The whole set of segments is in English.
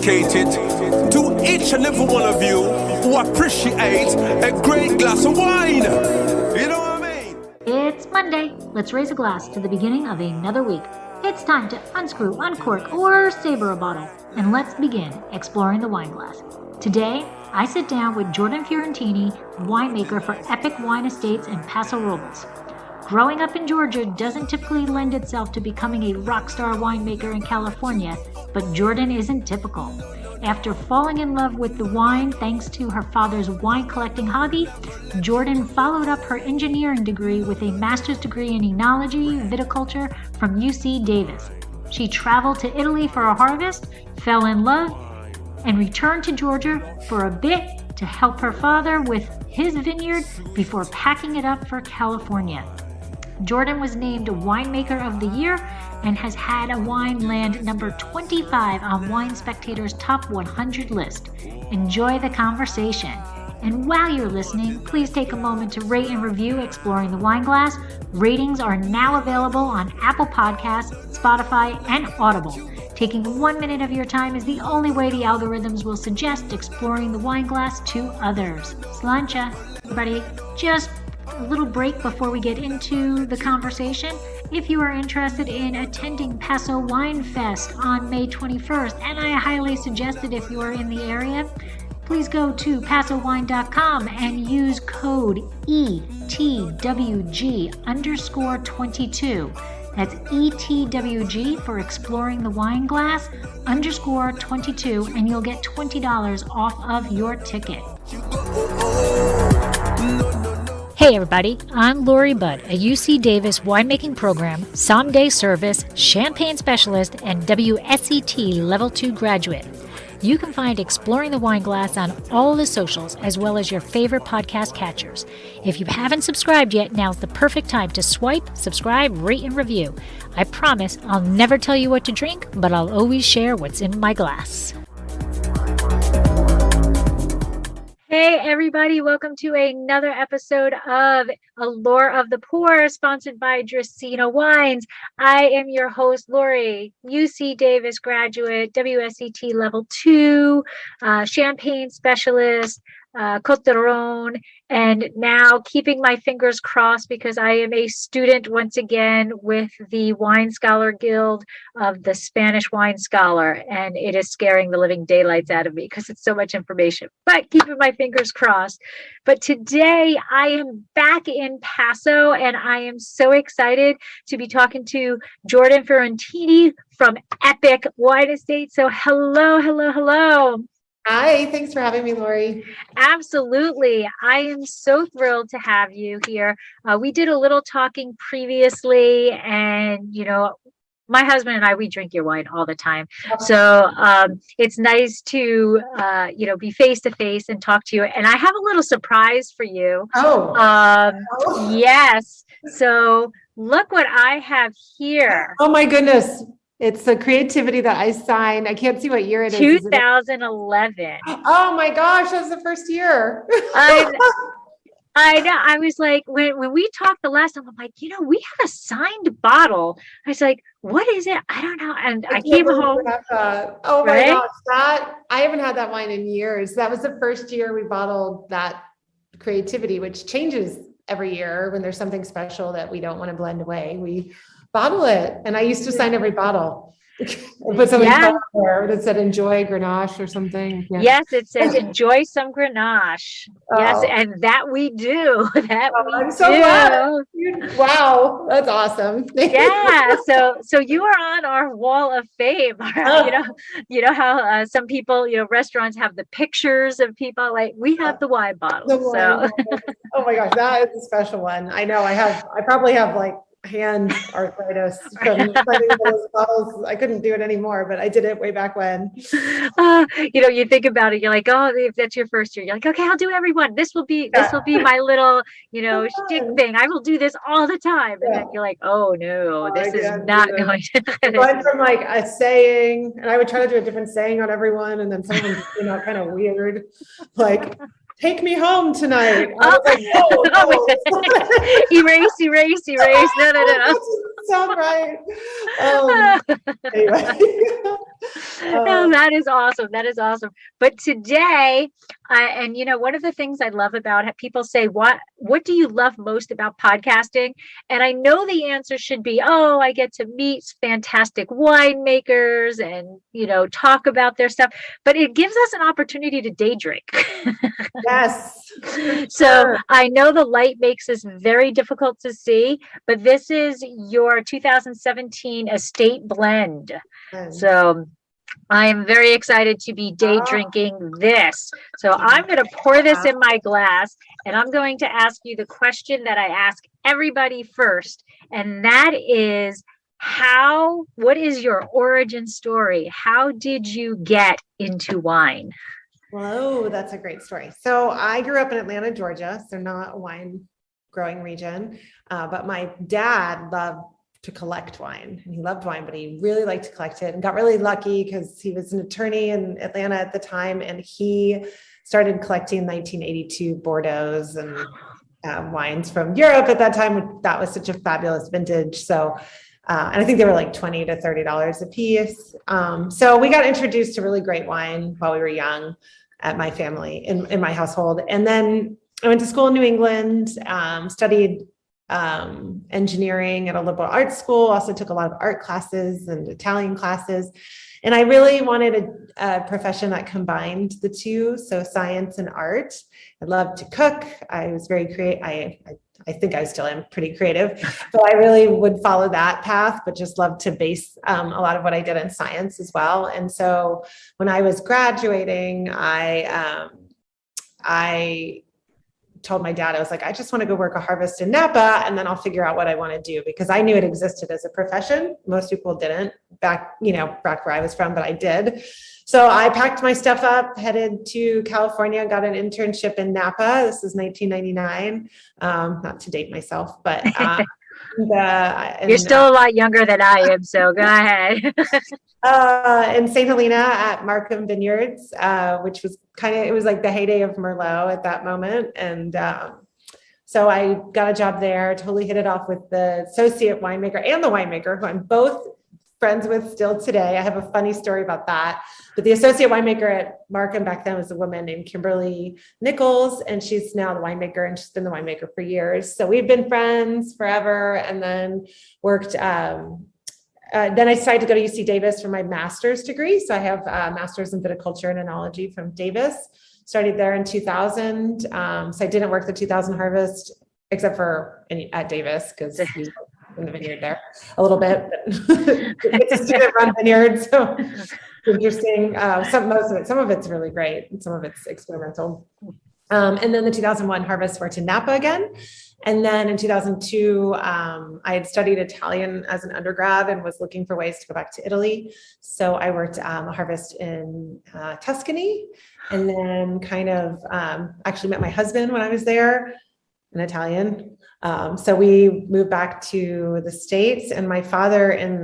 dedicated to each and every one of you who appreciate a great glass of wine. You know what I mean? It's Monday. Let's raise a glass to the beginning of another week. It's time to unscrew, uncork, or saber a bottle, and let's begin exploring the wine glass. Today, I sit down with Jordan Fiorentini, winemaker for Epoch Wine Estates in Paso Robles. Growing up in Georgia doesn't typically lend itself to becoming a rock star winemaker in California, but Jordan isn't typical. After falling in love with the wine thanks to her father's wine collecting hobby, Jordan followed up her engineering degree with a master's degree in Enology, viticulture from UC Davis. She traveled to Italy for a harvest, fell in love, and returned to Georgia for a bit to help her father with his vineyard before packing it up for California. Jordan was named Winemaker of the Year and has had a wine land number 25 on Wine Spectator's Top 100 list. Enjoy the conversation. And while you're listening, please take a moment to rate and review Exploring the Wine Glass. Ratings are now available on Apple Podcasts, Spotify, and Audible. Taking 1 minute of your time is the only way the algorithms will suggest Exploring the Wine Glass to others. Slancha, everybody, just a little break before we get into the conversation. If you are interested in attending Paso Wine Fest on May 21st, and I highly suggest it if you are in the area, please go to pasowine.com and use code ETWG_22. That's ETWG for Exploring the Wine Glass _22, and you'll get $20 off of your ticket. Hey everybody, I'm Lori Budd, a UC Davis winemaking program, someday service, champagne specialist, and WSET Level 2 graduate. You can find Exploring the Wine Glass on all the socials as well as your favorite podcast catchers. If you haven't subscribed yet, now's the perfect time to swipe, subscribe, rate, and review. I promise I'll never tell you what to drink, but I'll always share what's in my glass. Hey everybody, welcome to another episode of Allure of the Poor, sponsored by Dracaena Wines. I am your host, Lori, UC Davis graduate, WSET Level 2, champagne specialist, Côte d'Aron, and now keeping my fingers crossed because I am a student once again with the Wine Scholar Guild of the Spanish Wine Scholar, and it is scaring the living daylights out of me because it's so much information, but keeping my fingers crossed. But today I am back in Paso, and I am so excited to be talking to Jordan Fiorentini from Epoch Wine Estates. So hello. Hi, thanks for having me, Lori. Absolutely. I am so thrilled to have you here. We did a little talking previously, and, my husband and I, we drink your wine all the time. So it's nice to, be face to face and talk to you. And I have a little surprise for you. Yes. So look what I have here. Oh, my goodness. It's the creativity that I signed. I can't see what year it is. 2011. Oh my gosh, that's the first year. I know. I was like, when we talked the last time, I'm like, we have a signed bottle. I was like, what is it? I don't know. And I came home. Oh my gosh, I haven't had that wine in years. That was the first year we bottled that creativity, which changes every year when there's something special that we don't want to blend away. We bottle it. And I used to sign every bottle. Put something there that said enjoy Grenache or something. Yeah. Yes, it says enjoy some Grenache. Yes, and that we do. I'm so glad. Wow, that's awesome. Yeah. So you are on our wall of fame. You know how some people, restaurants have the pictures of people. Like we have the wine bottle. So. Oh my gosh, that is a special one. I know. I probably have like hand arthritis from those bottles. I couldn't do it anymore, but I did it way back when. You think about it, you're like, oh, if that's your first year, you're like, okay, I'll do everyone. This will be my little, shtick thing. I will do this all the time. And then you're like, oh no, this is not going to. I went from like a saying, and I would try to do a different saying on everyone, and then some of them kind of weird, like take me home tonight. I was like, erase. No. Sound right. Anyway. No, that is awesome. That is awesome. But today, and one of the things I love about people say, what do you love most about podcasting? And I know the answer should be, oh, I get to meet fantastic winemakers and, talk about their stuff, but it gives us an opportunity to day drink. Yes. So I know the light makes this very difficult to see, but this is your 2017 estate blend. So I am very excited to be day drinking this. So I'm going to pour this in my glass, and I'm going to ask you the question that I ask everybody first. And that is, what is your origin story? How did you get into wine? Whoa, that's a great story. So I grew up in Atlanta, Georgia, so not a wine growing region, but my dad loved to collect wine, and he loved wine, but he really liked to collect it and got really lucky because he was an attorney in Atlanta at the time. And he started collecting 1982 Bordeaux's and wines from Europe at that time. That was such a fabulous vintage. So, and I think they were like $20 to $30 a piece. So we got introduced to really great wine while we were young at my family, in my household. And then I went to school in New England, studied engineering at a liberal arts school, also took a lot of art classes and Italian classes. And I really wanted a profession that combined the two, so science and art. I loved to cook. I was very creative. I think I still am pretty creative, but I really would follow that path, but just love to base a lot of what I did in science as well. And so when I was graduating, I told my dad, I was like, I just want to go work a harvest in Napa, and then I'll figure out what I want to do, because I knew it existed as a profession. Most people didn't back where I was from, but I did. So I packed my stuff up, headed to California, got an internship in Napa. This is 1999. Not to date myself, but you're still a lot younger than I am, so go ahead. In St. Helena at Markham Vineyards, which was it was like the heyday of Merlot at that moment. And so I got a job there, totally hit it off with the associate winemaker and the winemaker, who I'm both friends with still today. I have a funny story about that. But the associate winemaker at Markham back then was a woman named Kimberly Nichols, and she's now the winemaker, and she's been the winemaker for years. So we've been friends forever, and then worked. Then I decided to go to UC Davis for my master's degree. So I have a master's in viticulture and enology from Davis. Started there in 2000. So I didn't work the 2000 harvest, except for at Davis, because he's in the vineyard there a little bit. It's a student-run vineyard, so it's interesting. Some of it's really great, and some of it's experimental. And then the 2001 harvest, worked in Napa again. And then in 2002, I had studied Italian as an undergrad and was looking for ways to go back to Italy. So I worked a harvest in Tuscany, and then actually met my husband when I was there, an Italian. So we moved back to the States, and my father in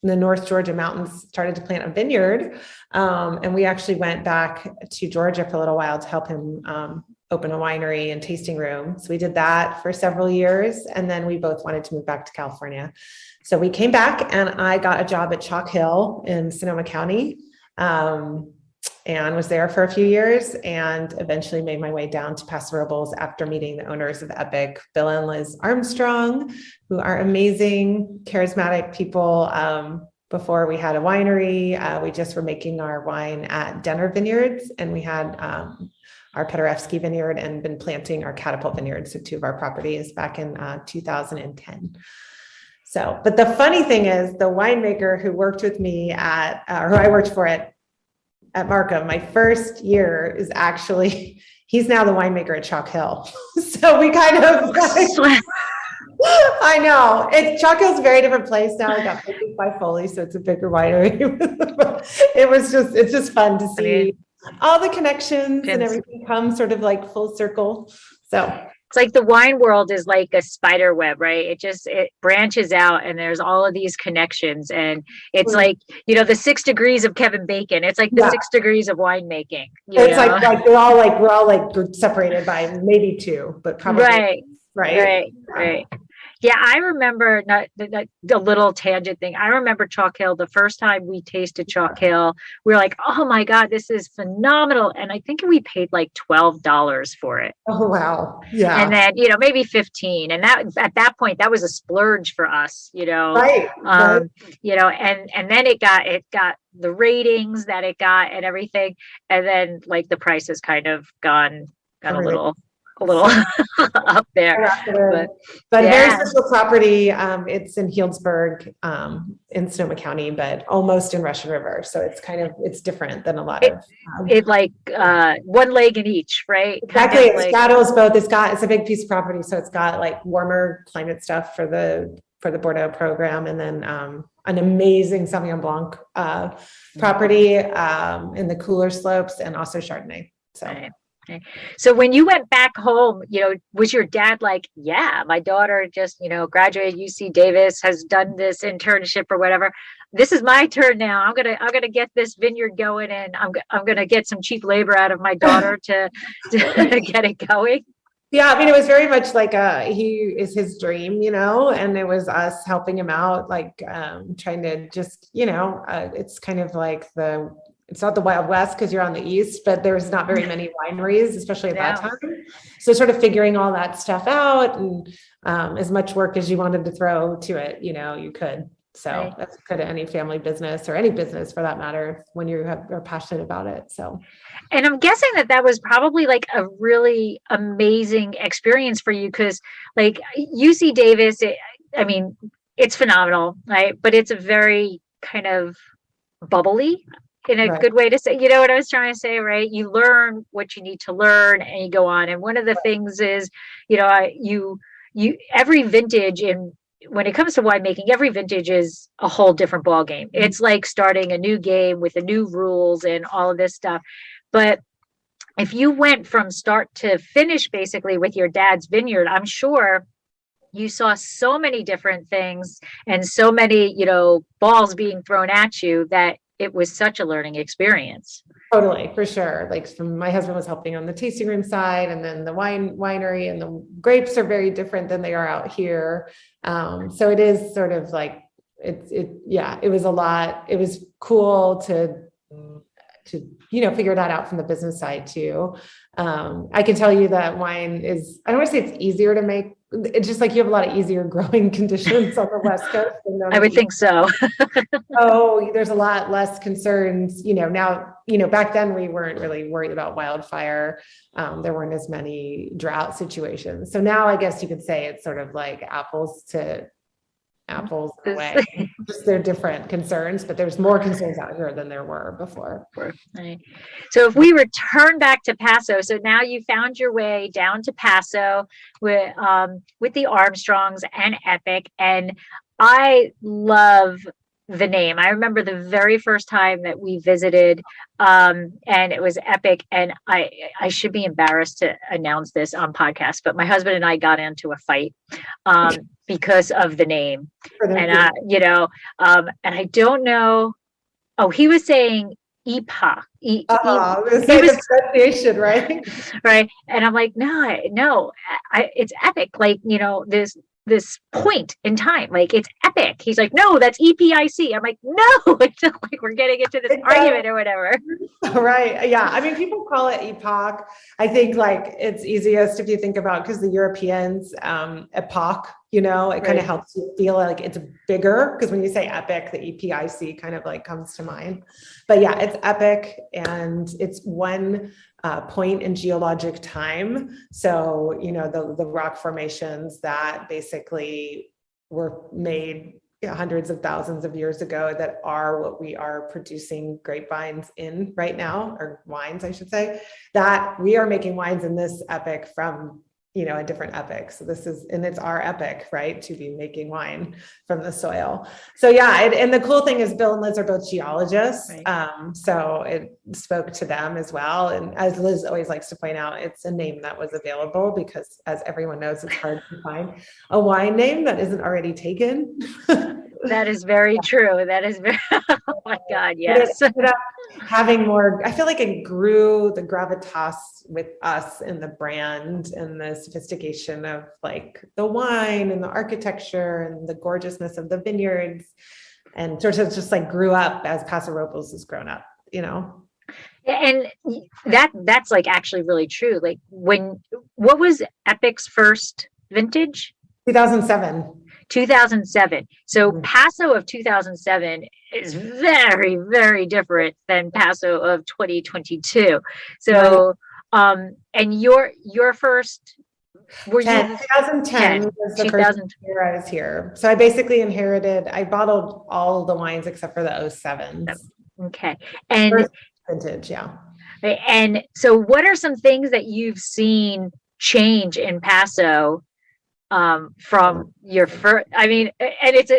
the North Georgia mountains started to plant a vineyard. And we actually went back to Georgia for a little while to help him open a winery and tasting room. So we did that for several years. And then we both wanted to move back to California. So we came back, and I got a job at Chalk Hill in Sonoma County. And was there for a few years, and eventually made my way down to Paso Robles after meeting the owners of Epoch, Bill and Liz Armstrong, who are amazing, charismatic people. Before we had a winery, we just were making our wine at Denner Vineyards, and we had our Pederevski Vineyard and been planting our Catapult Vineyards, so 2 of our properties, back in 2010. So, but the funny thing is, the winemaker who worked with me who I worked for at Markham, my first year, is actually, he's now the winemaker at Chalk Hill. So we kind of, I know, Chalk Hill's a very different place now. I got picked by Foley, so it's a bigger winery. It's just fun to see all the connections and everything come sort of like full circle. So it's like the wine world is like a spider web, right? It branches out, and there's all of these connections, and it's like, the 6 degrees of Kevin Bacon. It's like the 6 degrees of winemaking. It's like we're all separated by maybe 2, but probably right. Yeah, Yeah, I remember the little tangent thing. I remember Chalk Hill. The first time we tasted Chalk Hill, we were like, "Oh my God, this is phenomenal!" And I think we paid like $12 for it. Oh, wow. Yeah. And then, maybe 15. And that at that point, that was a splurge for us, Right. Right. And then it got the ratings that it got and everything. And then like the price has kind of got a little up there. But very special property. It's in Healdsburg, in Sonoma County, but almost in Russian River. So it's different than a lot of. It like one leg in each, right? Exactly. It straddles both. It's a big piece of property, so it's got like warmer climate stuff for the Bordeaux program, and then an amazing Sauvignon Blanc property in the cooler slopes, and also Chardonnay. So. Right. Okay. So when you went back home, was your dad like, yeah, my daughter just, graduated UC Davis, has done this internship or whatever. This is my turn now. I'm gonna get this vineyard going, and I'm gonna get some cheap labor out of my daughter to get it going. Yeah, I mean, it was very much like he is his dream, and it was us helping him out, like trying to just, it's kind of like it's not the Wild West because you're on the East, but there's not very many wineries, especially at that time. So sort of figuring all that stuff out, and as much work as you wanted to throw to it, you could. So that's kind of any family business, or any business for that matter, when you're passionate about it. So. And I'm guessing that was probably like a really amazing experience for you, because like UC Davis, it's phenomenal, right? But it's a very kind of bubbly, in a good way to say, what I was trying to say, right? You learn what you need to learn and you go on. And one of the things is, every vintage, when it comes to winemaking, every vintage is a whole different ball game. Mm-hmm. It's like starting a new game with the new rules and all of this stuff. But if you went from start to finish, basically with your dad's vineyard, I'm sure you saw so many different things and so many, balls being thrown at you, that it was such a learning experience. Totally, for sure. Like my husband was helping on the tasting room side, and then the winery, and the grapes are very different than they are out here. So it is sort of like, it was a lot. It was cool to figure that out from the business side too. I can tell you that wine is, I don't want to say it's easier to make. It's just like you have a lot of easier growing conditions on the West Coast. I would think so. Oh, there's a lot less concerns, now, back then we weren't really worried about wildfire. There weren't as many drought situations. So now I guess you could say it's sort of like apples in a way. Just they're different concerns, but there's more concerns out here than there were before. Right. So if we return back to Paso, so now you found your way down to Paso with the Armstrongs and Epoch, and I love the name. I remember the very first time that we visited, and it was Epoch, and I should be embarrassed to announce this on podcast, but my husband and I got into a fight because of the name. And and I don't know. Oh, he was saying Epoch. It was pronunciation, right? Right. And I'm like, no, it's Epoch. Like, this point in time, like it's epic. He's like, no, that's EPIC. I'm like, no, it's not like we're getting into this argument or whatever. Right. Yeah. I mean, people call it epoch. I think like it's easiest if you think about, because the Europeans, epoch, it kind of helps you feel like it's bigger, because when you say epic, the EPIC kind of like comes to mind. But yeah, it's epic, and it's one point in geologic time. So, the rock formations that basically were made hundreds of thousands of years ago, that are what we are producing grapevines in right now, or wines, I should say, that we are making wines in this epoch from, a different epoch. So it's our epoch, right, to be making wine from the soil. So yeah, and the cool thing is Bill and Liz are both geologists. Right. So it spoke to them as well. And as Liz always likes to point out, it's a name that was available, because as everyone knows, it's hard to find a wine name that isn't already taken. That is very true. That is very, oh my God, But yes. it ended up having more, I feel like it grew the gravitas with us and the brand and the sophistication of like the wine and the architecture and the gorgeousness of the vineyards, and sort of just like grew up as Paso Robles has grown up, you know? And that's like actually really true. Like what was Epic's first vintage? 2007. 2007. So Mhm. Paso of 2007 is very, very different than Paso of 2022. So, and your first, were you 2010 was the first year I was here. So I basically I bottled all the wines except for the 07s. Okay. And First vintage, yeah. and so what are some things that you've seen change in Paso from your first, I mean, and it's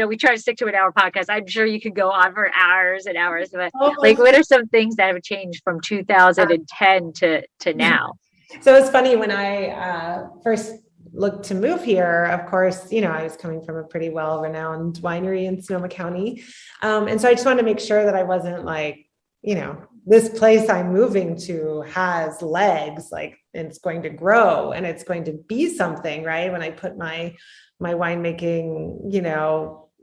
we try to stick to an hour podcast. I'm sure you could go on for hours and hours, but like, what are some things that have changed from 2010 to now? So it's funny, when I first looked to move here, of course, I was coming from a pretty well-renowned winery in Sonoma County. And so I just wanted to make sure that I wasn't like, this place I'm moving to has legs, like, and it's going to grow and it's going to be something, right? When I put my winemaking,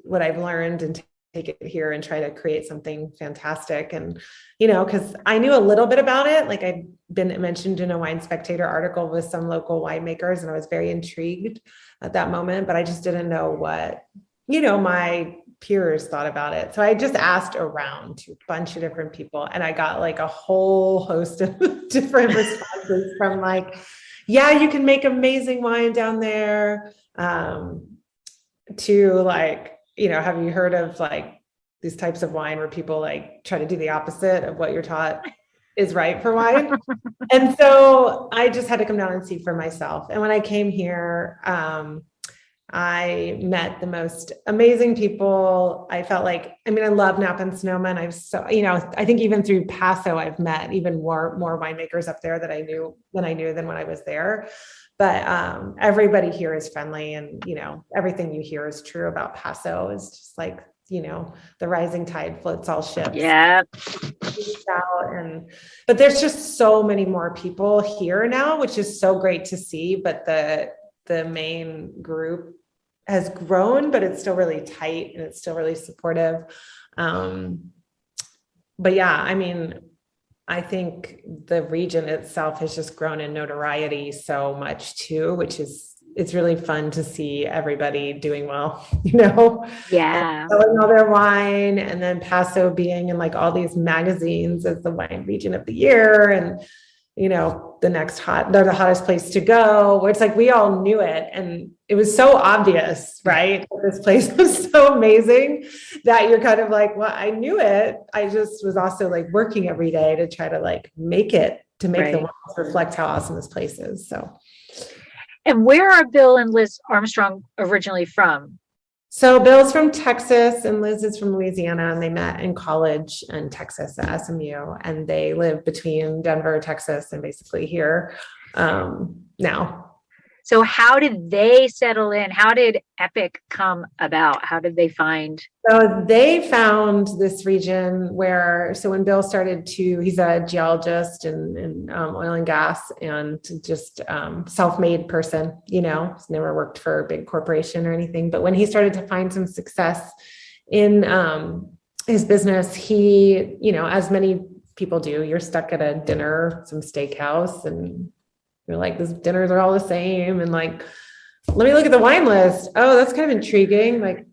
what I've learned, and take it here and try to create something fantastic. And, because I knew a little bit about it, like I'd been mentioned in a Wine Spectator article with some local winemakers, and I was very intrigued at that moment, but I just didn't know what, my peers thought about it. So I just asked around to a bunch of different people, and I got like a whole host of different responses from like, yeah, you can make amazing wine down there, to like, have you heard of like these types of wine where people like try to do the opposite of what you're taught is right for wine? And so I just had to come down and see for myself. And when I came here, I met the most amazing people. I felt like, I love Napa and Sonoma, and I've I think even through Paso, I've met even more winemakers up there that I knew than when I was there. But everybody here is friendly, and everything you hear is true about Paso. Is just like, the rising tide floats all ships. Yeah. But there's just so many more people here now, which is so great to see. But the main group has grown, but it's still really tight and it's still really supportive. But yeah, I think the region itself has just grown in notoriety so much too, it's really fun to see everybody doing well, Yeah. selling all their wine, and then Paso being in like all these magazines as the wine region of the year, and they're the hottest place to go, where it's like, we all knew it. And it was so obvious, right? This place was so amazing that you're kind of like, well, I knew it. I just was also like working every day to try to like make the wines reflect how awesome this place is. So. And where are Bill and Liz Armstrong originally from? So Bill's from Texas and Liz is from Louisiana, and they met in college in Texas at SMU, and they live between Denver, Texas, and basically here now. So how did they settle in? How did Epic come about? How did they find? So they found this region when Bill he's a geologist in oil and gas, and just self-made person, he's never worked for a big corporation or anything. But when he started to find some success in his business, he, as many people do, you're stuck at a dinner, some steakhouse, and you're like, these dinners are all the same. And like, let me look at the wine list. Oh, that's kind of intriguing. Like,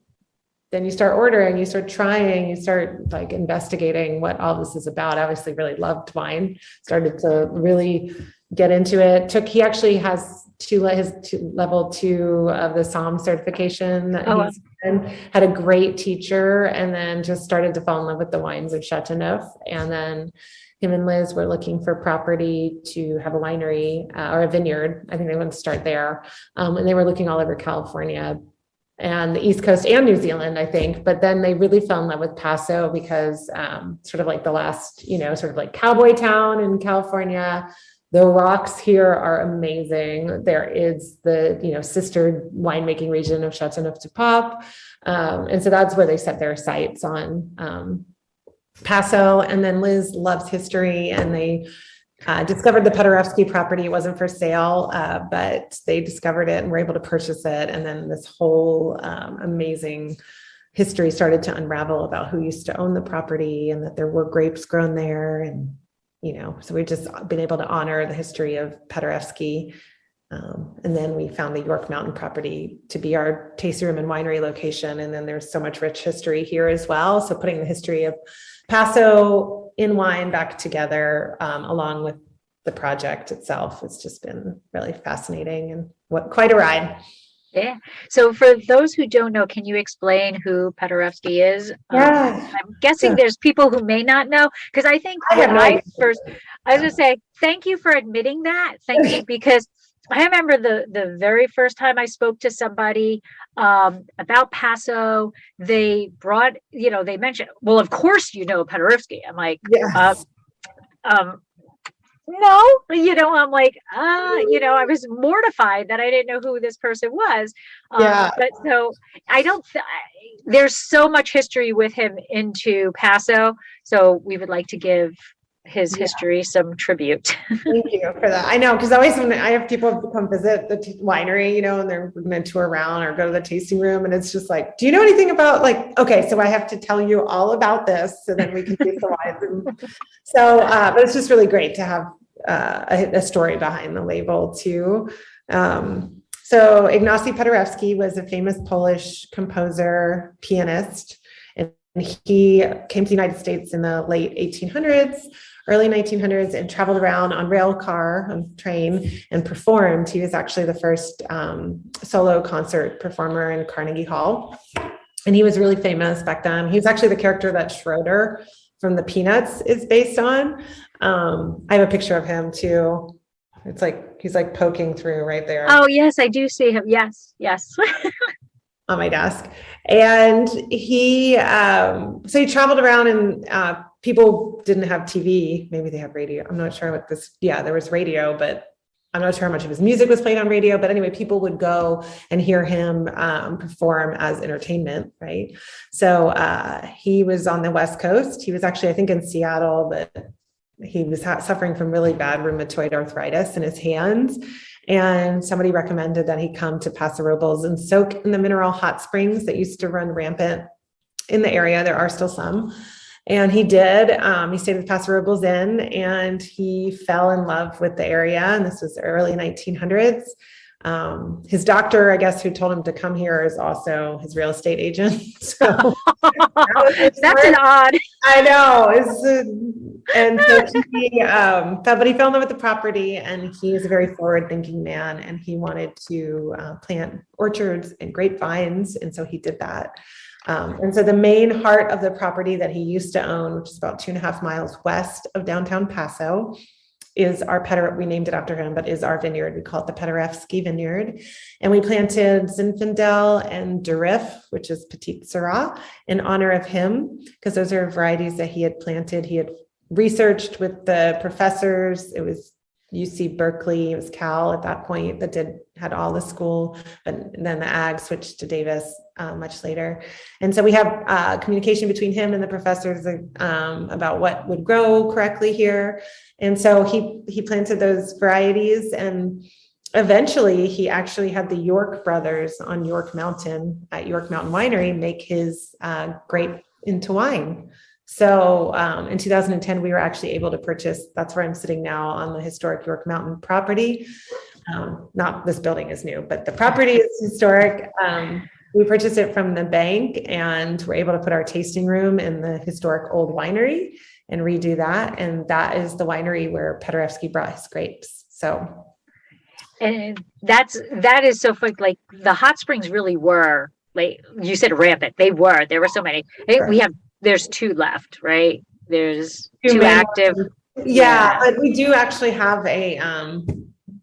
then you start ordering, you start trying, you start like investigating what all this is about. I obviously really loved wine, started to really get into it. He actually has level 2 of the SOM certification that he's in, had a great teacher, and then just started to fall in love with the wines of Chateauneuf. And then him and Liz were looking for property to have a winery or a vineyard. I think they want to start there. And they were looking all over California and the East Coast and New Zealand, I think. But then they really fell in love with Paso because sort of like the last, sort of like cowboy town in California, The rocks here are amazing. There is the, sister winemaking region of Châteauneuf-du-Pape. And so that's where they set their sights on Paso. And then Liz loves history, and they discovered the Pederevski property. It wasn't for sale, but they discovered it and were able to purchase it. And then this whole amazing history started to unravel about who used to own the property, and that there were grapes grown there. And so we've just been able to honor the history of Pederevski. And then we found the York Mountain property to be our tasting room and winery location. And then there's so much rich history here as well. So putting the history of Paso in wine back together, along with the project itself, it's just been really fascinating and quite a ride. Yeah. So for those who don't know, can you explain who Pederevski is? Yeah. I'm guessing there's people who may not know, because I think I was going to say, thank you for admitting that. Thank you, because I remember the very first time I spoke to somebody about Paso, they brought, they mentioned, well, of course, Pederevski. I'm like, yes. No, I'm like, I was mortified that I didn't know who this person was. But so there's so much history with him into Paso. So we would like to give his history some tribute. Thank you for that. I know, because always when I have people come visit the winery, and they're going to tour around or go to the tasting room, and it's just like, do you know anything about okay, so I have to tell you all about this so then we can taste the wines. So, but it's just really great to have a story behind the label too. So Ignacy Pederevski was a famous Polish composer, pianist, and he came to the United States in the late 1800s, early 1900s, and traveled around on train, and performed. He was actually the first solo concert performer in Carnegie Hall. And he was really famous back then. He was actually the character that Schroeder from the Peanuts is based on. I have a picture of him too. It's like, he's like poking through right there. Oh, yes, I do see him. Yes. On my desk. And he traveled around, and people didn't have TV. Maybe they have radio. I'm not sure there was radio, but I'm not sure how much of his music was played on radio. But anyway, people would go and hear him perform as entertainment, right? So he was on the West Coast. He was actually, I think, in Seattle, but he was suffering from really bad rheumatoid arthritis in his hands. And somebody recommended that he come to Paso Robles and soak in the mineral hot springs that used to run rampant in the area. There are still some. And he did. He stayed at the Paso Robles Inn, and he fell in love with the area. And this was early 1900s. His doctor, I guess, who told him to come here is also his real estate agent. So that's an odd. I know. And so but he fell in love with the property, and he is a very forward-thinking man, and he wanted to plant orchards and grapevines, and so he did that. And so the main heart of the property that he used to own, which is about 2.5 miles west of downtown Paso, is we named it after him, but is our vineyard. We call it the Pederevski Vineyard. And we planted Zinfandel and Durif, which is Petite Syrah, in honor of him, because those are varieties that he had planted. He had researched with the professors. It was UC Berkeley, it was Cal at that point that had all the school, but then the ag switched to Davis much later. And so we have communication between him and the professors about what would grow correctly here. And so he planted those varieties, and eventually he actually had the York brothers on York Mountain at York Mountain Winery make his grape into wine. So in 2010, we were actually able to purchase, that's where I'm sitting now on the historic York Mountain property. Not this building is new, but the property is historic. We purchased it from the bank, and we're able to put our tasting room in the historic old winery and redo that. And that is the winery where Pederevski brought his grapes. So. And that is so funny. Like the hot springs really were, like you said, rampant. There were so many. Sure. There's 2 left, right? There's 2 active. Yeah, but we do actually have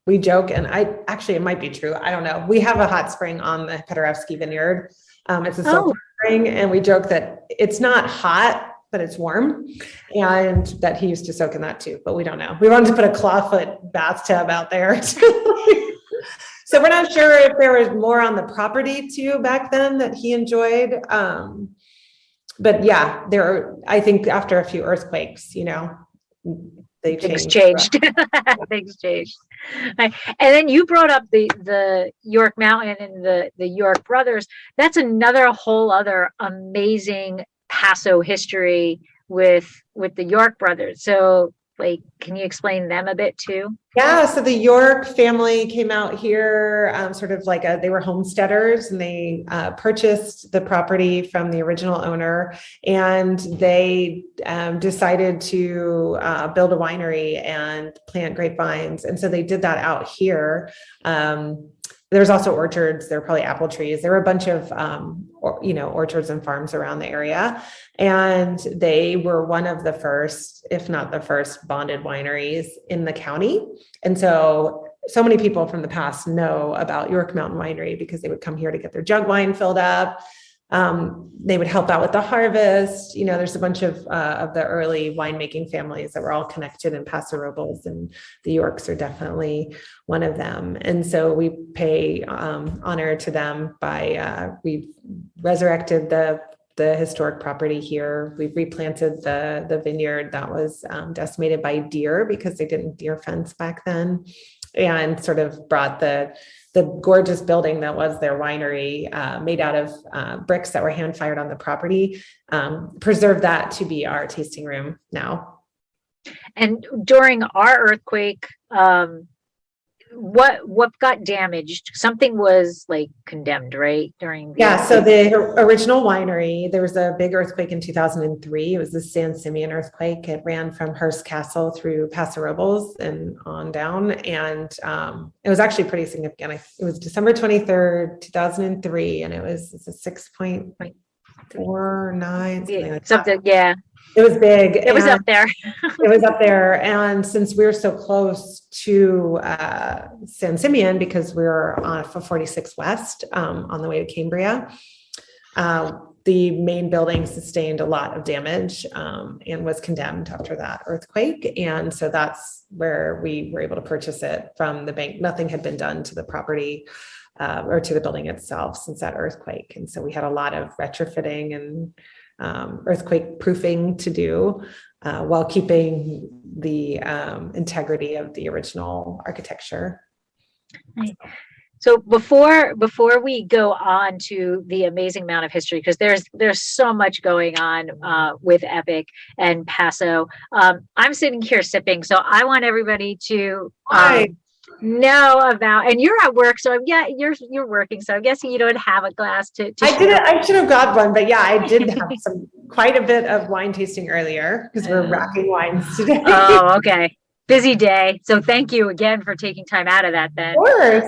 we joke, and it might be true. I don't know. We have a hot spring on the Pederevski Vineyard. It's a silver spring, and we joke that it's not hot, but it's warm, and that he used to soak in that too, but we don't know. We wanted to put a clawfoot bathtub out there. So we're not sure if there was more on the property too back then that he enjoyed. But yeah, I think after a few earthquakes, things changed. Things changed. And then you brought up the York Mountain and the York brothers. That's another whole other amazing Paso history with the York brothers. So can you explain them a bit too? Yeah, so the York family came out here sort of they were homesteaders, and they purchased the property from the original owner, and they decided to build a winery and plant grapevines. And so they did that out here. There's also orchards. There were probably apple trees. There were a bunch of, orchards and farms around the area. And they were one of the first, if not the first, bonded wineries in the county. And so many people from the past know about York Mountain Winery because they would come here to get their jug wine filled up. They would help out with the harvest. There's a bunch of the early winemaking families that were all connected in Paso Robles, and the Yorks are definitely one of them. And so we pay honor to them by we've resurrected the historic property here. We've replanted the vineyard that was decimated by deer because they didn't deer fence back then, and sort of brought the gorgeous building that was their winery, made out of bricks that were hand fired on the property, preserved that to be our tasting room now. And during our earthquake, what got damaged? Something was condemned, right? So the original winery, there was a big earthquake in 2003. It was the Simeon Earthquake. It ran from Hearst Castle through Paso Robles and on down. And it was actually pretty significant. It was December 23rd, 2003. And it was a 6.49, something. Yeah. It was big. It was up there. It was up there. And since we're so close to San Simeon, because we're on 46 West on the way to Cambria, the main building sustained a lot of damage and was condemned after that earthquake. And so that's where we were able to purchase it from the bank. Nothing had been done to the property or to the building itself since that earthquake. And so we had a lot of retrofitting and earthquake proofing to do while keeping the integrity of the original architecture. So before we go on to the amazing amount of history, because there's so much going on with Epoch and Paso, I'm sitting here sipping, so I want everybody to know about, and you're at work, so you're working, so I'm guessing you don't have a glass to I should have got one, but yeah, I did have quite a bit of wine tasting earlier because we're racking wines today. Oh, okay. Busy day. So thank you again for taking time out of that then. Of course.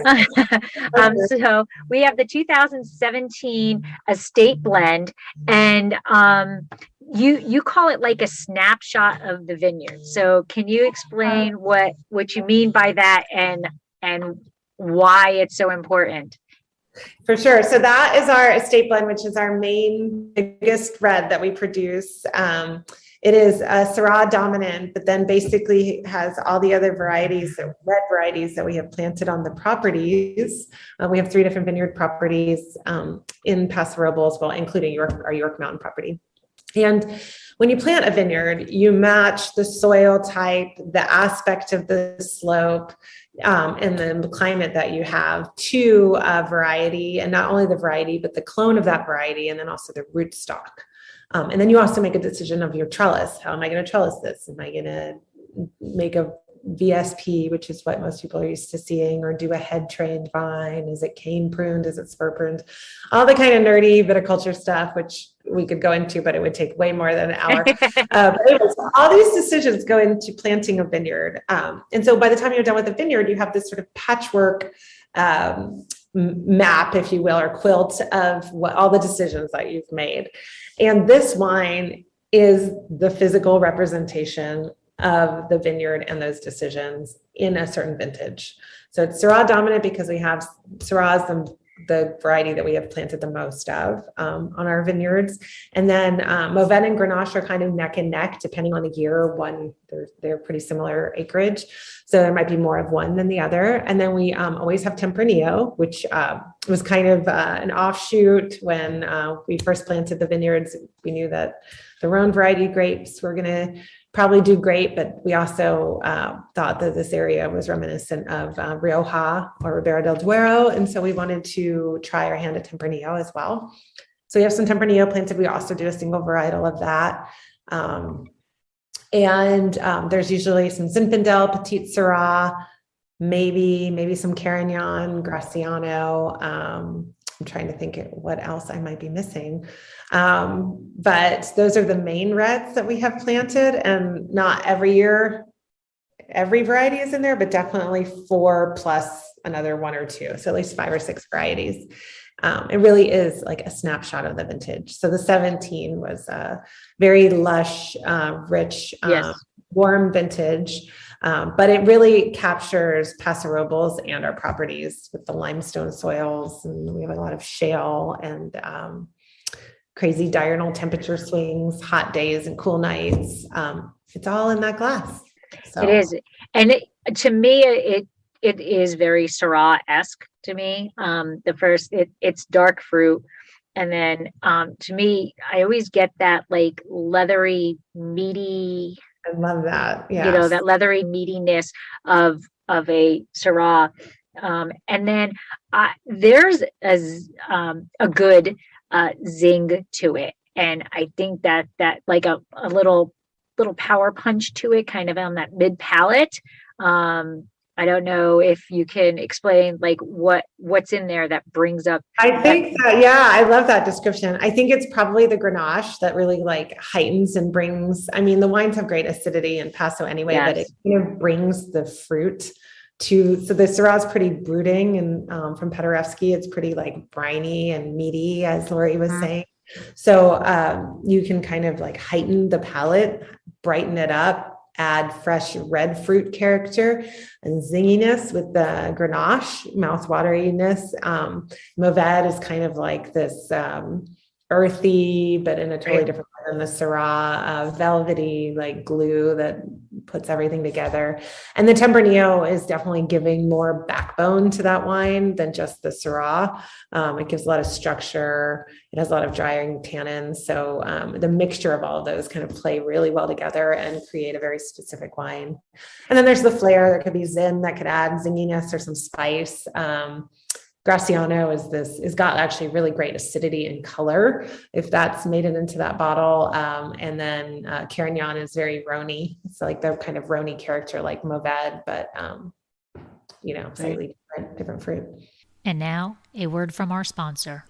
So we have the 2017 estate blend, and you call it like a snapshot of the vineyard. So can you explain what you mean by that and why it's so important? For sure. So that is our estate blend, which is our main biggest red that we produce. It is a Syrah dominant, but then basically has all the other varieties, the red varieties that we have planted on the properties. We have 3 different vineyard properties in Paso Robles, well, including our York Mountain property. And when you plant a vineyard, you match the soil type, the aspect of the slope, and then the climate that you have to a variety, and not only the variety, but the clone of that variety, and then also the rootstock. And then you also make a decision of your trellis. How am I going to trellis this? Am I going to make a VSP, which is what most people are used to seeing, or do a head trained vine? Is it cane pruned? Is it spur pruned? All the kind of nerdy viticulture stuff, which we could go into, but it would take way more than an hour. But anyways, all these decisions go into planting a vineyard. And so by the time you're done with a vineyard, you have this sort of patchwork map, if you will, or quilt of all the decisions that you've made. And this wine is the physical representation of the vineyard and those decisions in a certain vintage. So it's Syrah dominant because we have Syrahs, the variety that we have planted the most of on our vineyards. And then Mourvèdre and Grenache are kind of neck and neck, depending on the year. They're pretty similar acreage. So there might be more of one than the other. And then we always have Tempranillo, which was kind of an offshoot when we first planted the vineyards. We knew that the Rhone variety grapes were going to probably do great, but we also thought that this area was reminiscent of Rioja or Ribera del Duero. And so we wanted to try our hand at Tempranillo as well. So we have some Tempranillo planted. We also do a single varietal of that. There's usually some Zinfandel, Petit Syrah, maybe some Carignan, Graciano. I'm trying to think what else I might be missing. But those are the main reds that we have planted, and not every year, every variety is in there, but definitely 4 plus another 1 or 2. So at least 5 or 6 varieties. It really is like a snapshot of the vintage. So the 17 was a very lush, rich, warm vintage. But it really captures Paso Robles and our properties with the limestone soils. And we have a lot of shale and crazy diurnal temperature swings, hot days and cool nights. It's all in that glass. So. It is. And to me, it is very Syrah-esque to me. It's dark fruit. And then to me, I always get that like leathery, meaty. I love that. Yeah. You know, that leathery meatiness of a Syrah. And then there's a good zing to it. And I think that like a little power punch to it, kind of on that mid palate. I don't know if you can explain like what's in there that brings up. I think that, yeah, I love that description. I think it's probably the Grenache that really like heightens and brings, I mean, the wines have great acidity in Paso anyway, Yes. but it kind of brings the fruit to, so the Syrah is pretty brooding, and from Pederevski, it's pretty like briny and meaty, as Lori was saying. So you can kind of like heighten the palate, brighten it up, add fresh red fruit character and zinginess with the Grenache, mouthwateriness. Mourvèdre is kind of like this earthy, but in a totally different way than the Syrah, velvety, like glue that puts everything together. And the Tempranillo is definitely giving more backbone to that wine than just the Syrah. It gives a lot of structure. It has a lot of drying tannins. So the mixture of all of those kind of play really well together and create a very specific wine. And then there's the flair. There could be zin that could add zinginess or some spice. Graciano is got actually really great acidity and color if that's made it into that bottle. And then Carignan is very Rhony. It's like the kind of Rhony character like Mourvèdre, but slightly different fruit. And now a word from our sponsor.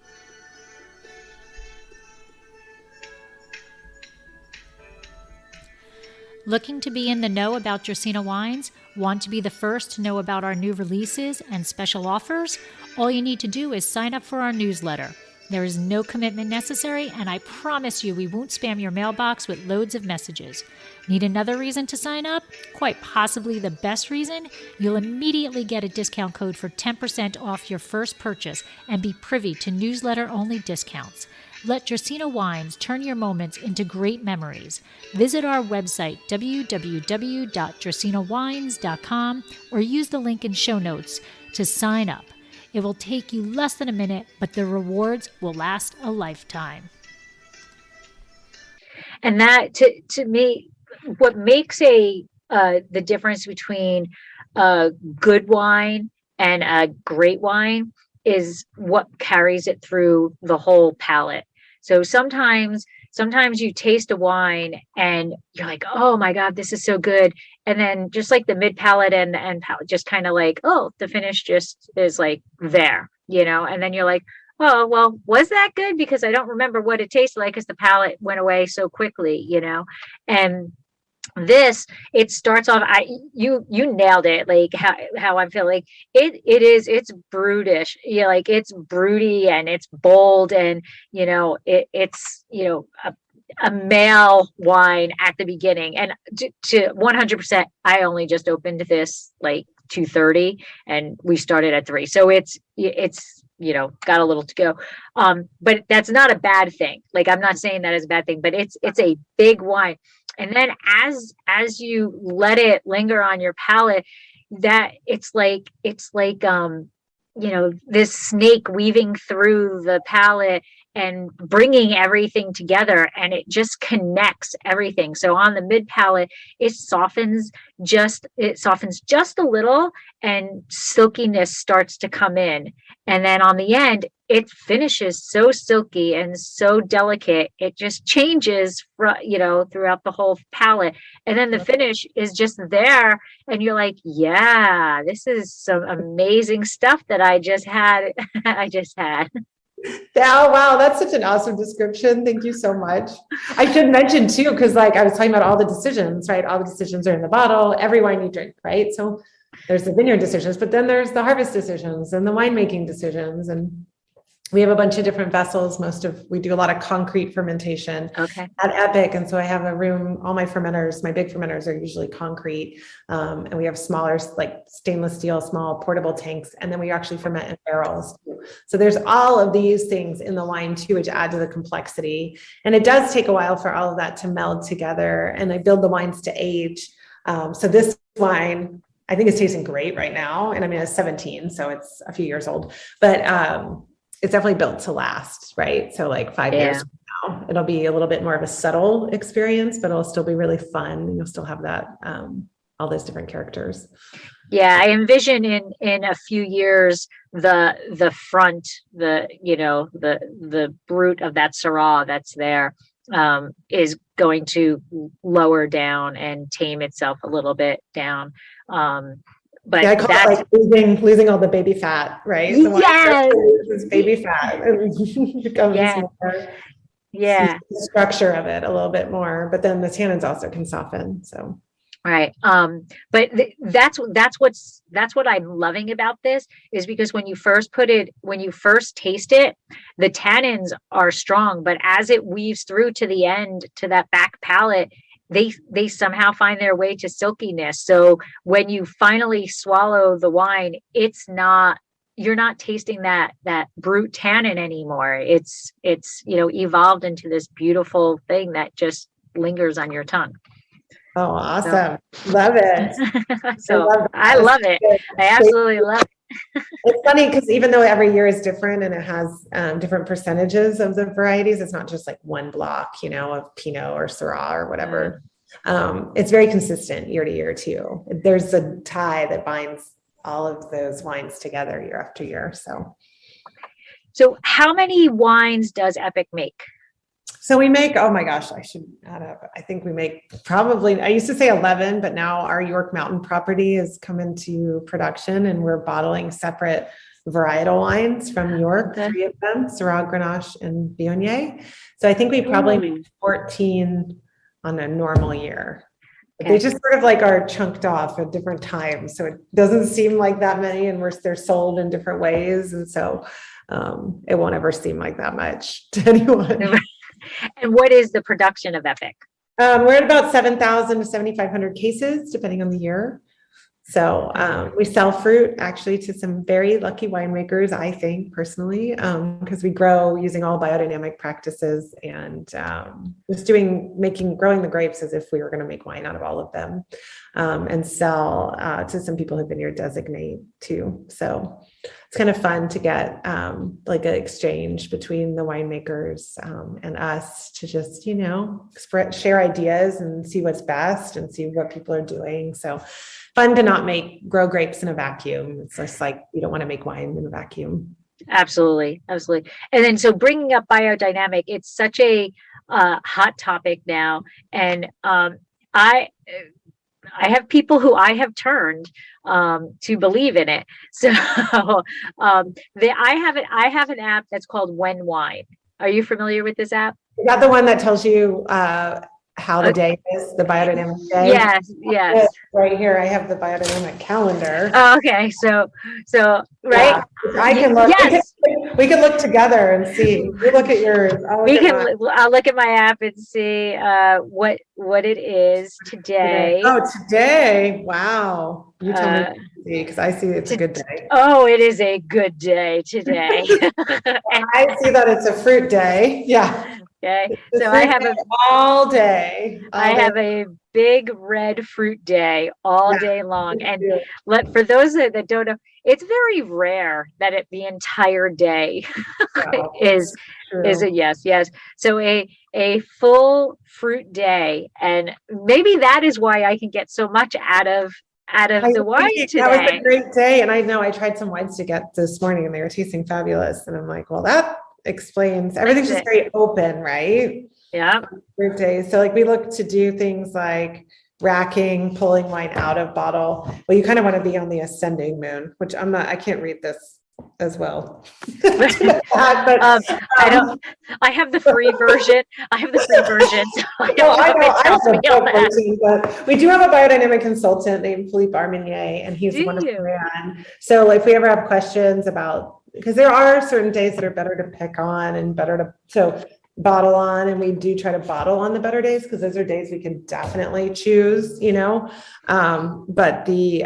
Looking to be in the know about Dracaena wines? Want to be the first to know about our new releases and special offers? All you need to do is sign up for our newsletter. There is no commitment necessary, and I promise you we won't spam your mailbox with loads of messages. Need another reason to sign up? Quite possibly the best reason? You'll immediately get a discount code for 10% off your first purchase and be privy to newsletter-only discounts. Let Dracaena Wines turn your moments into great memories. Visit our website, www.dracaenawines.com, or use the link in show notes to sign up. It will take you less than a minute, but the rewards will last a lifetime. And that, to me, what makes the difference between a good wine and a great wine is what carries it through the whole palate. So sometimes you taste a wine and you're like, oh my God, this is so good. And then just like the mid palate and the end palate, just kind of like, oh, the finish just is like there, and then you're like, oh, well, was that good? Because I don't remember what it tasted like because the palate went away so quickly, and this, it starts off, you nailed it, like how I feel like it's brutish, like it's broody and it's bold, and it's a male wine at the beginning. And to 100%, I only just opened this like 2:30 and we started at 3. So it's got a little to go. But that's not a bad thing. Like, I'm not saying that is a bad thing, but it's a big wine. And then as you let it linger on your palate, that it's like this snake weaving through the palate and bringing everything together, and it just connects everything. So on the mid palate, it softens just a little, and silkiness starts to come in. And then on the end, it finishes so silky and so delicate. It just changes, throughout the whole palate. And then the finish is just there. And you're like, yeah, this is some amazing stuff that I just had. Oh, wow. That's such an awesome description. Thank you so much. I should mention too, because like I was talking about all the decisions, right? All the decisions are in the bottle, every wine you drink, right? So there's the vineyard decisions, but then there's the harvest decisions and the winemaking decisions. And we have a bunch of different vessels. We do a lot of concrete fermentation at Epoch. And so I have a room, all my fermenters, my big fermenters are usually concrete. And we have smaller, like stainless steel, small portable tanks. And then we actually ferment in barrels too. So there's all of these things in the wine too, which add to the complexity. And it does take a while for all of that to meld together. And I build the wines to age. So this wine, I think it's tasting great right now. And I mean, it's 17, so it's a few years old, but, it's definitely built to last, right? So like 5 years from now, it'll be a little bit more of a subtle experience, but it'll still be really fun. And you'll still have that, all those different characters. Yeah. I envision in a few years, the front, the brute of that Syrah that's there, is going to lower down and tame itself a little bit down. But I call it like losing all the baby fat, right? So yes, it's baby fat. It becomes the structure of it a little bit more, but then the tannins also can soften. So right. But that's what I'm loving about this, is because when you first taste it, the tannins are strong, but as it weaves through to the end, to that back palate, they somehow find their way to silkiness. So when you finally swallow the wine, you're not tasting that brute tannin anymore. It's evolved into this beautiful thing that just lingers on your tongue. Oh, awesome. Love it. I love it. I absolutely love it. It's funny because even though every year is different and it has different percentages of the varieties, it's not just like one block, of Pinot or Syrah or whatever. It's very consistent year to year too. There's a tie that binds all of those wines together year after year. So how many wines does Epoch make? So we make, oh my gosh, I should add up. I think we make probably, I used to say 11, but now our York Mountain property has come into production and we're bottling separate varietal wines from York, 3 of them, Syrah, Grenache, and Viognier. So I think we probably make 14 on a normal year. But they just sort of like are chunked off at different times. So it doesn't seem like that many, and they're sold in different ways. And so it won't ever seem like that much to anyone. And what is the production of Epoch? We're at about 7,000 to 7,500 cases, depending on the year. So we sell fruit actually to some very lucky winemakers, I think personally, because we grow using all biodynamic practices and just growing the grapes as if we were going to make wine out of all of them, and sell to some people who vineyard designate too. So it's kind of fun to get like an exchange between the winemakers and us to just, share ideas and see what's best and see what people are doing. So fun to not grow grapes in a vacuum. It's just like, you don't want to make wine in a vacuum. Absolutely. Absolutely. And then, so bringing up biodynamic, it's such a hot topic now. And I have people who I have turned to believe in it. So I have an app that's called When Wine. Are you familiar with this app? Is that the one that tells you how the day is, the biodynamic day. Yes. Right here, I have the biodynamic calendar. Oh, okay. So, right. Yeah, I can look. Yes. We can look together and see. You look at yours. I'll look at my app and see what it is today. Oh, today. Wow. You tell me, because I see it's a good day. Oh, it is a good day today. I see that it's a fruit day. Yeah. Okay. So I have all day. I have a big red fruit day all day long. And for those that don't know, it's very rare that the entire day is a yes. So a full fruit day, and maybe that is why I can get so much out of the wine today. That was a great day, and I know I tried some wines to get this morning, and they were tasting fabulous. And I'm like, well, that explains everything's just very open, right? Yeah. Fruit days. So like we look to do things like racking, pulling wine out of bottle. Well, you kind of want to be on the ascending moon, which I can't read this as well. I have the free version. So but we do have a biodynamic consultant named Philippe Arminier, and he's a wonderful man. So if we ever have questions about, because there are certain days that are better to pick on and better to bottle on, and we do try to bottle on the better days because those are days we can definitely choose, but the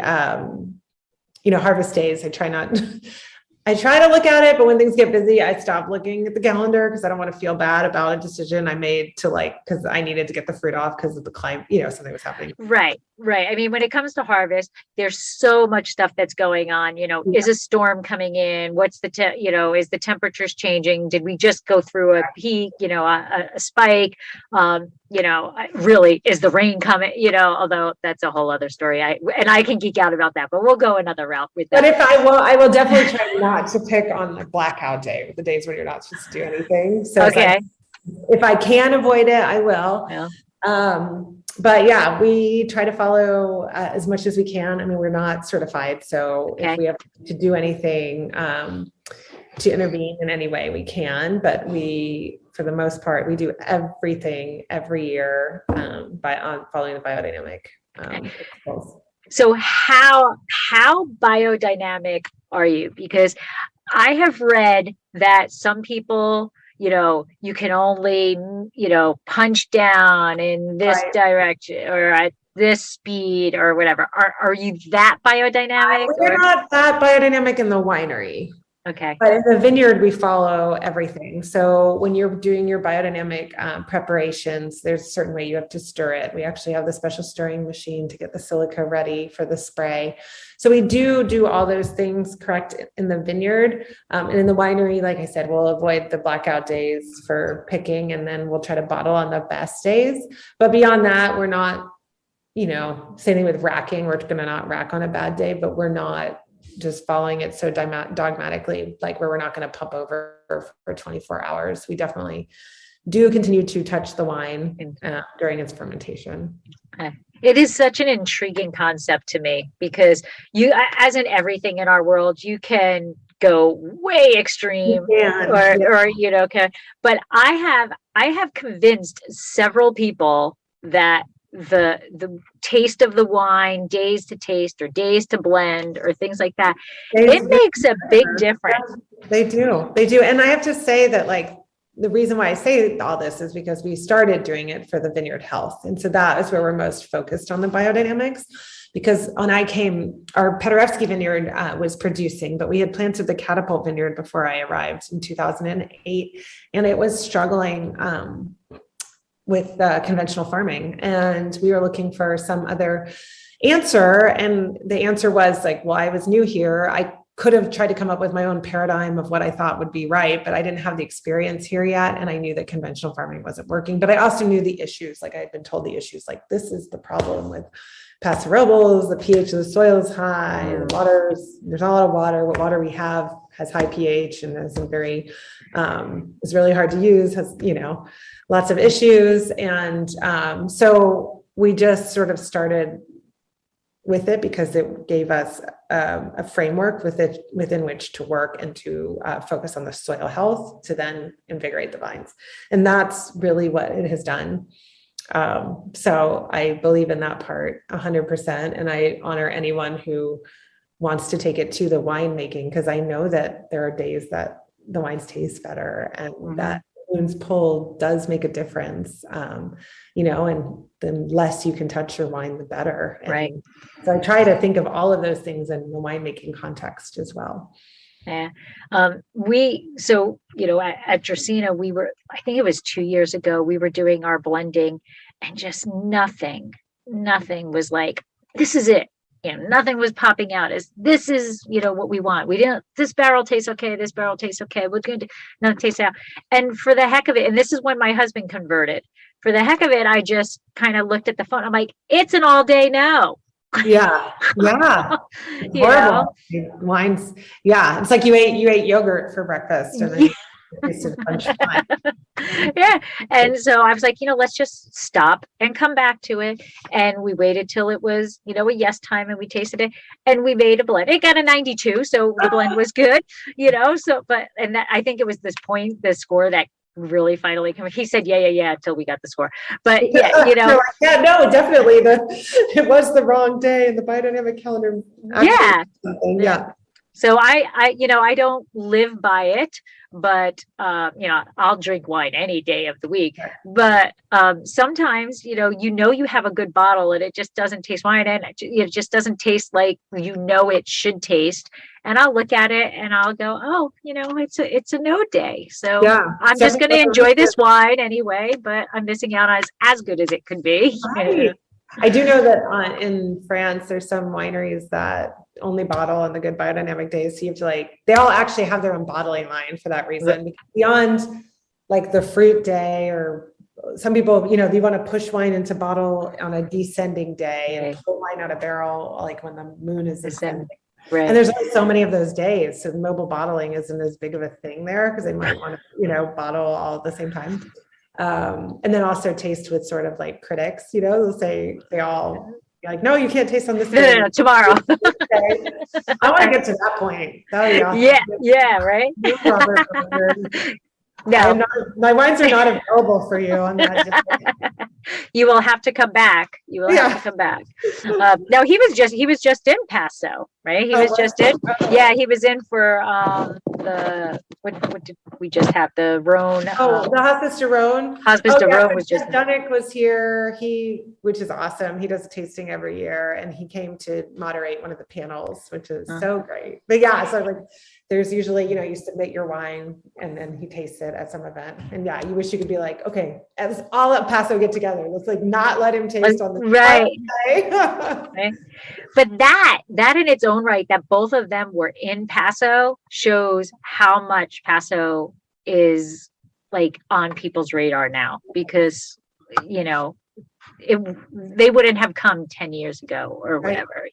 harvest days, I try to look at it, but when things get busy, I stop looking at the calendar because I don't want to feel bad about a decision I made because I needed to get the fruit off because of the climate, something was happening. Right. I mean, when it comes to harvest, there's so much stuff that's going on. Is a storm coming in? What's is the temperatures changing? Did we just go through a peak, a spike? Really, is the rain coming? Although that's a whole other story. I can geek out about that, but we'll go another route with that. But I will definitely try not to pick on the blackout day, the days when you're not supposed to do anything. So okay, if I can avoid it, I will. Yeah. But yeah, we try to follow as much as we can. I mean, we're not certified, so if we have to do anything to intervene in any way, we can. But for the most part, we do everything every year on following the biodynamic principles. So how biodynamic are you? Because I have read that some people, you can only, punch down in this direction or at this speed or whatever. Are you that biodynamic? We're not that biodynamic in the winery. Okay. But in the vineyard, we follow everything. So when you're doing your biodynamic preparations, there's a certain way you have to stir it. We actually have the special stirring machine to get the silica ready for the spray. So we do all those things correct in the vineyard. And in the winery, like I said, we'll avoid the blackout days for picking, and then we'll try to bottle on the best days. But beyond that, we're not, same thing with racking. We're going to not rack on a bad day, but we're not just following it so dogmatically, like where we're not going to pump over for 24 hours. We definitely do continue to touch the wine during its fermentation. It is such an intriguing concept to me because as in everything in our world, you can go way extreme but I have convinced several people that the taste of the wine, days to taste or days to blend or things like that, it makes a big difference. They do. And I have to say that the reason why I say all this is because we started doing it for the vineyard health. And so that is where we're most focused on the biodynamics, because when I came, our Pederevski Vineyard was producing, but we had planted the Catapult Vineyard before I arrived in 2008, and it was struggling with conventional farming. And we were looking for some other answer. And the answer was I was new here. I could have tried to come up with my own paradigm of what I thought would be right, but I didn't have the experience here yet. And I knew that conventional farming wasn't working, but I also knew the issues. I had been told the issues, this is the problem with Paso Robles, the pH of the soil is high, there's not a lot of water. What water we have has high pH and is is really hard to use, has, lots of issues. And so we just sort of started with it because it gave us a framework within which to work and to focus on the soil health to then invigorate the vines. And that's really what it has done. So I believe in that part 100%. And I honor anyone who wants to take it to the winemaking, because I know that there are days that the wines taste better, and that spoon's pull does make a difference. And the less you can touch your wine, the better. Right. And so I try to think of all of those things in the winemaking context as well. Yeah. At Dracaena, I think it was 2 years ago, we were doing our blending, and just nothing was like, this is it. Nothing was popping out as this is, what we want. We didn't, this barrel tastes okay. This barrel tastes okay. We're going to not taste out. And for the heck of it, and this is when my husband converted, for the heck of it, I just kind of looked at the phone. I'm like, it's an all day no. Yeah. Horrible. Wines. Yeah. It's like you ate yogurt for breakfast and then you tasted a bunch of wine. Yeah. And so I was like, let's just stop and come back to it. And we waited till it was, a yes time, and we tasted it, and we made a blend. It got a 92. So the blend was good, I think it was the score that really finally came. He said, yeah, until we got the score. But no, definitely. It was the wrong day in the biodynamic calendar. Yeah. So I don't live by it, but, I'll drink wine any day of the week, but, sometimes, you have a good bottle and it just doesn't taste wine, and it just doesn't taste like, it should taste. And I'll look at it and I'll go, oh, it's a no day. So I'm just going to enjoy this wine anyway, but I'm missing out on as good as it could be. Right. I do know that in France, there's some wineries that only bottle on the good biodynamic days. So you have to they all actually have their own bottling line for that reason. Because beyond the fruit day, or some people, they want to push wine into bottle on a descending day and pull wine out of barrel, when the moon is ascending. Right. And there's only so many of those days. So mobile bottling isn't as big of a thing there, because they might want to, bottle all at the same time. And then also taste with sort of critics, they'll say they all no, you can't taste on this day. No, tomorrow. I want to get to that point. That would be awesome. Yeah, right. No, my wines are not available for you on that day. You will have to come back. Have to come back. No, he was just in Paso, right? He was just in. Yeah, he was in for what did we just have? The Rhone. The Hospice de Rhone. Hospice de Rhone was just. Dunnick was here. Which is awesome. He does a tasting every year, and he came to moderate one of the panels, which is so great. But yeah, so there's usually, you submit your wine and then he tastes it at some event. And you wish you could be okay, as all at Paso get together. Let's not let him taste on the right. Right. But that in its own right, that both of them were in Paso, shows how much Paso is on people's radar now, because, they wouldn't have come 10 years ago or whatever,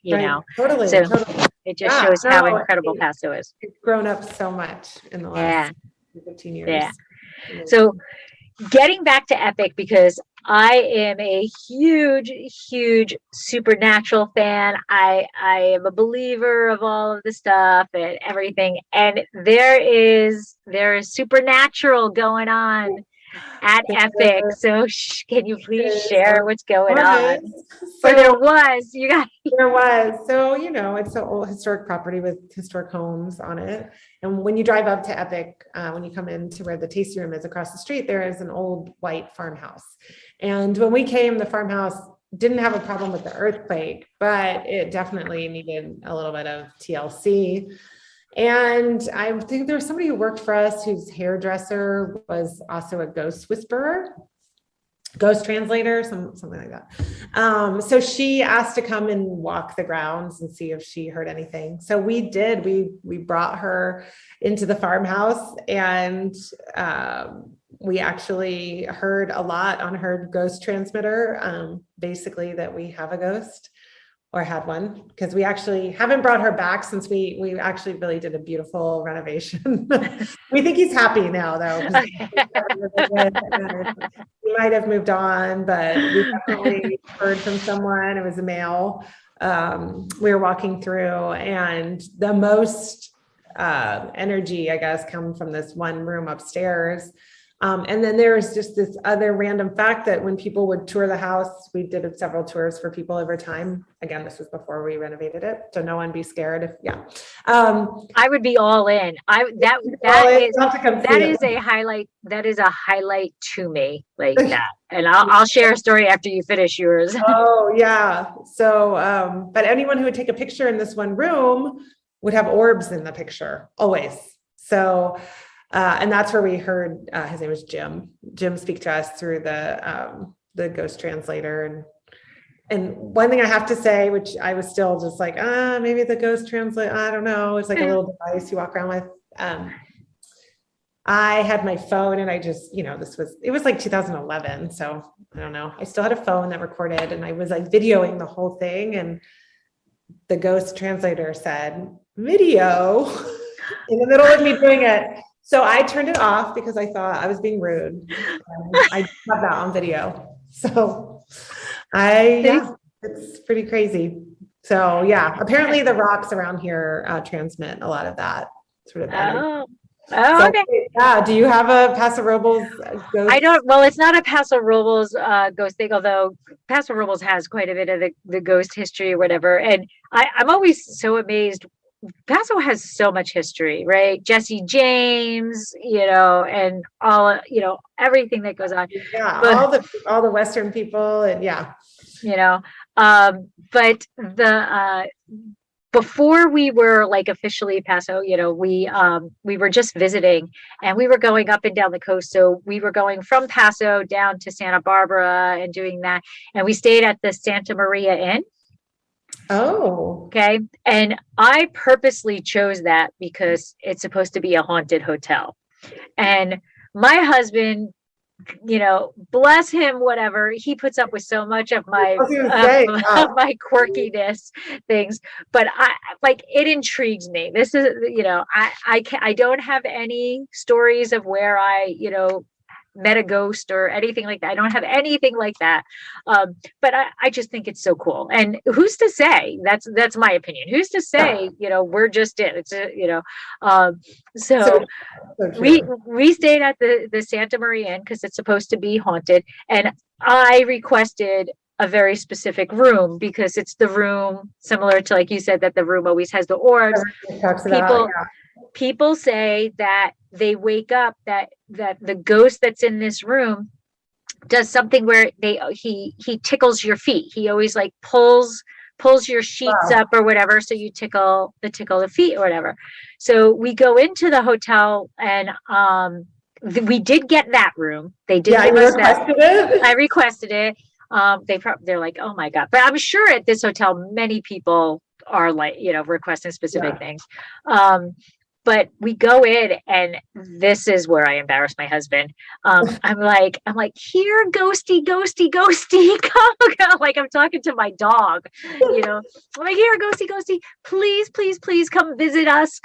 Totally. So it just shows how incredible Paso is. It's grown up so much in the last 15 years. Yeah. So getting back to Epoch, because I am a huge supernatural fan. I am a believer of all of the stuff and everything. And there is supernatural going on at Epoch. So can you please share what's going on? Or there was. There was. So, it's an old historic property with historic homes on it. And when you drive up to Epoch, when you come into where the tasting room is across the street, there is an old white farmhouse. And when we came, the farmhouse didn't have a problem with the earthquake, but it definitely needed a little bit of TLC. And I think there was somebody who worked for us whose hairdresser was also a ghost whisperer, ghost translator, something like that. So she asked to come and walk the grounds and see if she heard anything. So we did. We brought her into the farmhouse, and we actually heard a lot on her ghost transmitter, basically that we have a ghost. Or had one, because we actually haven't brought her back since we actually really did a beautiful renovation. We think he's happy now, though. He might have moved on, but we definitely heard from someone. It was a male. We were walking through, and the most energy, I guess, come from this one room upstairs. And then there was just this other random fact that when people would tour the house, we did several tours for people over time. Again, this was before we renovated it, so no one be scared. I would be all in. That is a highlight. That is a highlight to me, like that. And I'll share a story after you finish yours. Oh yeah. So, but anyone who would take a picture in this one room would have orbs in the picture always. So. And that's where we heard his name was Jim speak to us through the ghost translator. And one thing I have to say, which I was still just like, maybe the ghost translator, I don't know. It's like a little device you walk around with. I had my phone and I just, it was like 2011. So I don't know. I still had a phone that recorded and I was like videoing the whole thing. And the ghost translator said, video in the middle of me doing it. So I turned it off because I thought I was being rude. I have that on video. So it's pretty crazy. So yeah, apparently the rocks around here transmit a lot of that sort of energy. Okay. Yeah. Do you have a Paso Robles ghost? I don't. Well, it's not a Paso Robles ghost thing, although Paso Robles has quite a bit of the ghost history or whatever. And I'm always so amazed. Paso has so much history, right? Jesse James, and all, everything that goes on. Yeah, but, all the Western people, and but before we were like officially Paso, we were just visiting and we were going up and down the coast. So we were going from Paso down to Santa Barbara and doing that, and we stayed at the Santa Maria Inn. Oh, okay. And I purposely chose that because it's supposed to be a haunted hotel. And my husband, bless him, whatever, he puts up with so much of my my quirkiness things, but it intrigues me. This is, I don't have any stories of where I, met a ghost or anything like that. I don't have anything like that. But I just think it's so cool. And who's to say, that's my opinion. Who's to say, we're just in, it's, so we stayed at the Santa Maria Inn because it's supposed to be haunted. And I requested a very specific room because it's the room similar to, like you said, that the room always has the orbs. People say that they wake up that the ghost that's in this room does something where he tickles your feet. He always like pulls your sheets up or whatever, so you tickle the feet or whatever. So we go into the hotel and we did get that room. They did. Yeah, I requested it. They're like, oh my God. But I'm sure at this hotel many people are like, requesting specific things. But we go in and this is where I embarrass my husband. I'm like, here, ghosty, come. Like I'm talking to my dog, I'm like, here, ghosty, please come visit us.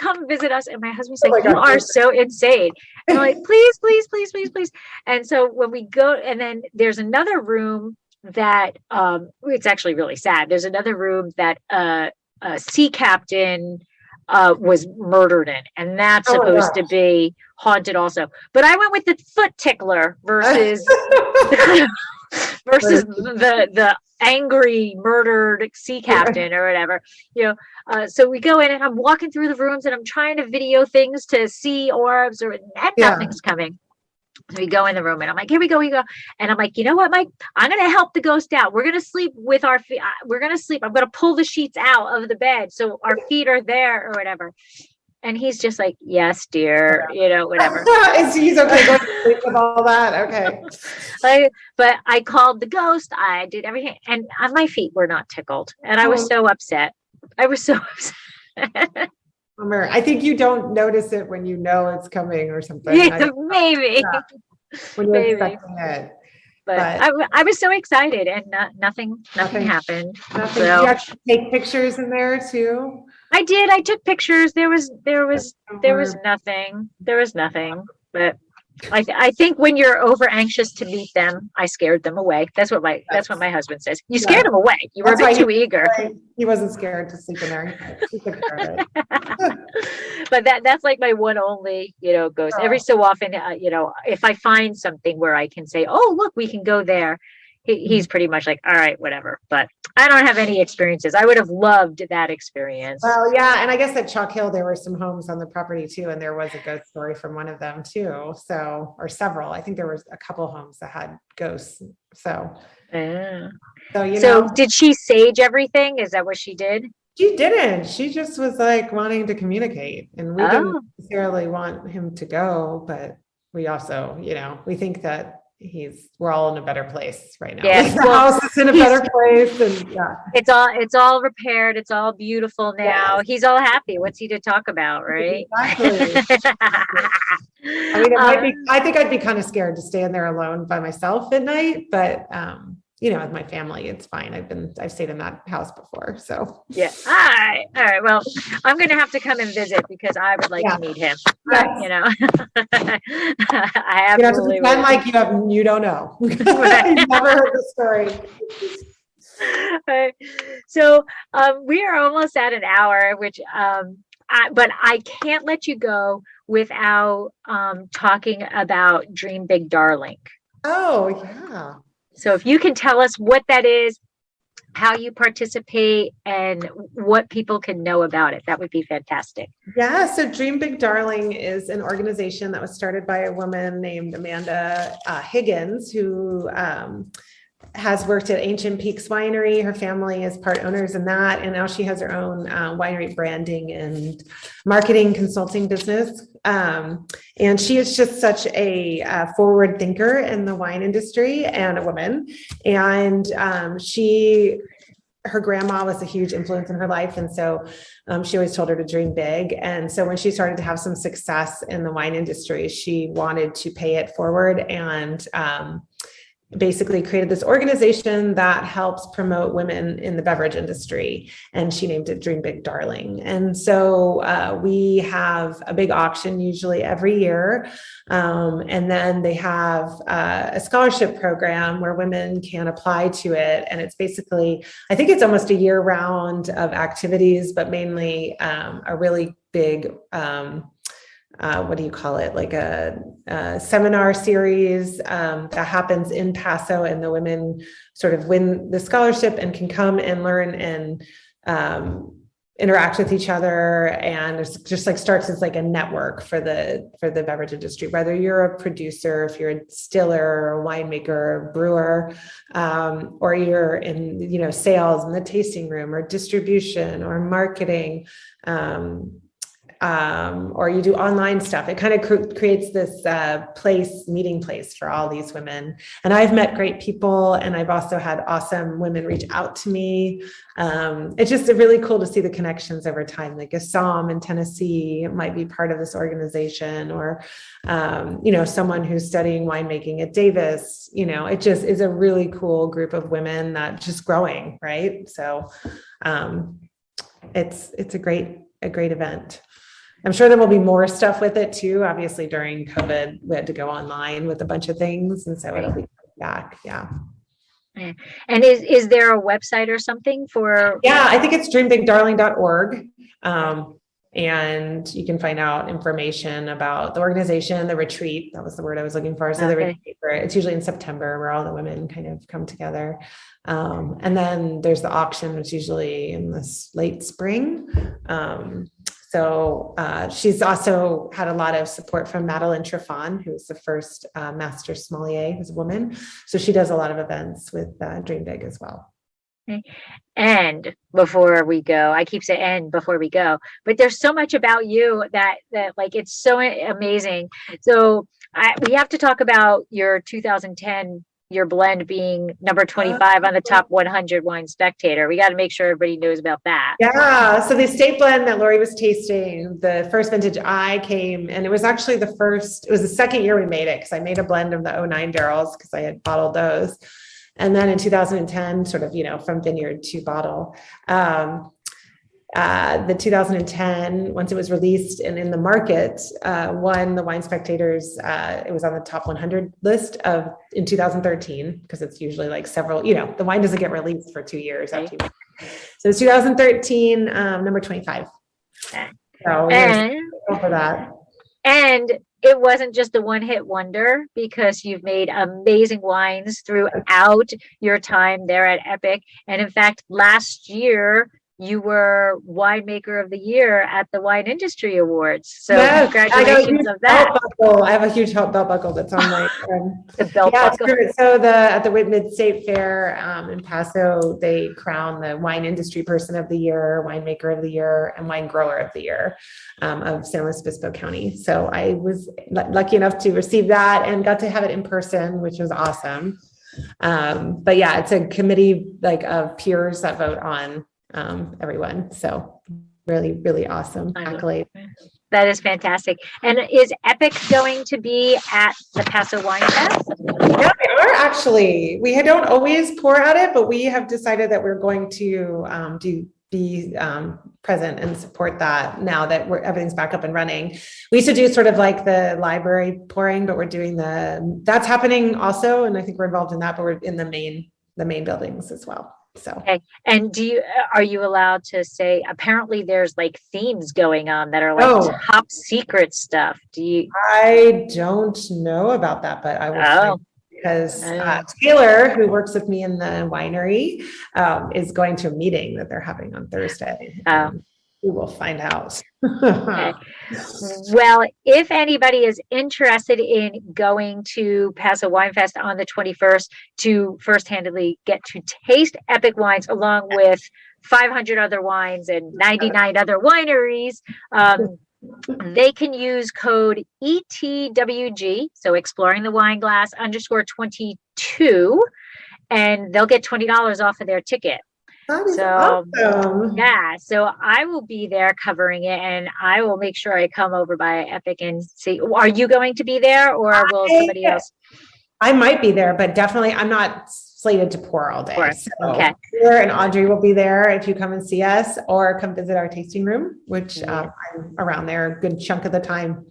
And my husband's like, you are so insane. And I'm like, please. And so when we go, and then there's another room that, it's actually really sad. There's another room that a sea captain was murdered in, and that's supposed to be haunted also. But I went with the foot tickler versus the angry murdered sea captain or whatever. So we go in and I'm walking through the rooms and I'm trying to video things to see orbs and nothing's coming. So we go in the room and I'm like, here we go. And I'm like, you know what, Mike, I'm going to help the ghost out. We're going to sleep with our feet. We're going to sleep. I'm going to pull the sheets out of the bed so our feet are there or whatever. And he's just like, yes, dear, whatever. He's okay going to sleep with all that. Okay. But I called the ghost. I did everything. And my feet were not tickled. And I was so upset. I think you don't notice it when you know it's coming or something. Yeah, maybe. When you're expecting it. But I was so excited and nothing happened. Nothing. So. Did you actually take pictures in there too? I did. I took pictures. There was nothing. But I think when you're over anxious to meet them, I scared them away. That's what my husband says. You scared them away. You were a bit too eager. He wasn't scared to sleep in there. He took care of it. But that's like my one only, ghost. Every so often, if I find something where I can say, oh, look, we can go there. He's pretty much like, all right, whatever. But I don't have any experiences. I would have loved that experience. Well, yeah. And I guess at Chalk Hill, there were some homes on the property too. And there was a ghost story from one of them too. So, or several, I think there was a couple homes that had ghosts. So, so did she sage everything? Is that what she did? She didn't. She just was like wanting to communicate, and we didn't necessarily want him to go, but we also, we think that we're all in a better place right now. Yes, the house is in a better place, and it's all repaired. It's all beautiful now. Yes. He's all happy. What's he to talk about, right? Exactly. I think I'd be kind of scared to stay in there alone by myself at night, but with my family, it's fine. I've stayed in that house before. So yeah. All right. Well, I'm going to have to come and visit because I would like to meet him. Yes. I absolutely pretend like you don't know. You've never heard the story. Right. So we are almost at an hour, which but I can't let you go without talking about Dream Big Darling. Oh, yeah. So if you can tell us what that is, how you participate, and what people can know about it, that would be fantastic. Yeah, so Dream Big Darling is an organization that was started by a woman named Amanda Higgins, who has worked at Ancient Peaks Winery. Her family is part owners in that, and now she has her own winery branding and marketing consulting business. And she is just such a forward thinker in the wine industry and a woman. And her grandma was a huge influence in her life. And so she always told her to dream big. And so when she started to have some success in the wine industry, she wanted to pay it forward and basically created this organization that helps promote women in the beverage industry. And she named it Dream Big Darling. And so we have a big auction usually every year. And then they have a scholarship program where women can apply to it. And it's basically, I think it's almost a year round of activities, but mainly a really big what do you call it? Like a seminar series that happens in Paso, and the women sort of win the scholarship and can come and learn and interact with each other. And it's just like starts as like a network for the beverage industry, whether you're a producer, if you're a distiller or a winemaker or a brewer, or you're in, sales in the tasting room or distribution or marketing, or you do online stuff. It kind of creates this meeting place for all these women. And I've met great people, and I've also had awesome women reach out to me. It's just really cool to see the connections over time. Like Assam in Tennessee might be part of this organization, or, someone who's studying winemaking at Davis. It just is a really cool group of women that just growing, right? So it's a great event. I'm sure there will be more stuff with it too. Obviously, during COVID, we had to go online with a bunch of things, and so it'll be back. Yeah. And is there a website or something for? Yeah, I think it's dreambigdarling.org. And you can find out information about the organization, the retreat. That was the word I was looking for. So the retreat, it's usually in September, where all the women kind of come together. And then there's the auction, which is usually in this late spring. So she's also had a lot of support from Madeline Trefan, who's the first master sommelier, who's a woman. So she does a lot of events with Dream Big as well. And before we go, I keep saying "and" before we go, but there's so much about you that like it's so amazing. So we have to talk about your 2010. Your blend being number 25 on the top 100 Wine Spectator. We got to make sure everybody knows about that. Yeah. So the estate blend that Lori was tasting, the first vintage I came, and it was actually it was the second year we made it, because I made a blend of the 09 barrels because I had bottled those. And then in 2010, sort of, from vineyard to bottle. the 2010, once it was released and in the market, won the Wine Spectator's, it was on the top 100 list in 2013, because it's usually like several, the wine doesn't get released for 2 years after. So it's 2013, number 25. Okay. So we're grateful for that. And it wasn't just a one-hit wonder, because you've made amazing wines throughout your time there at Epoch. And in fact, last year, you were winemaker of the year at the Wine Industry Awards. So yes, congratulations of that. I have a huge belt buckle that's on my the belt buckle. So at the Mid State Fair in Paso, they crown the Wine Industry Person of the Year, Winemaker of the Year, and Wine Grower of the Year of San Luis Obispo County. So I was lucky enough to receive that and got to have it in person, which was awesome. But yeah, it's a committee of peers that vote on everyone. So really, really awesome accolade. That is fantastic. And is Epoch going to be at the Paso Wine Fest? Yeah, they are actually. We don't always pour at it, but we have decided that we're going to be present and support that now that everything's back up and running. We used to do sort of like the library pouring, but we're doing that's happening also. And I think we're involved in that, but we're in the main buildings as well. So, okay. And are you allowed to say, apparently there's like themes going on that are like top secret stuff. I don't know about that, but I will because Taylor, who works with me in the winery, is going to a meeting that they're having on Thursday. We will find out. Okay. Well, if anybody is interested in going to Paso Wine Fest on the 21st to first-handedly get to taste Epoch wines along with 500 other wines and 99 other wineries, they can use code ETWG, so Exploring the Wine Glass _22, and they'll get $20 off of their ticket. That is awesome. Yeah, so I will be there covering it, and I will make sure I come over by Epoch and see. Are you going to be there, or will somebody else? I might be there, but definitely I'm not slated to pour all day. So okay. Claire and Audrey will be there if you come and see us, or come visit our tasting room, which I'm around there a good chunk of the time.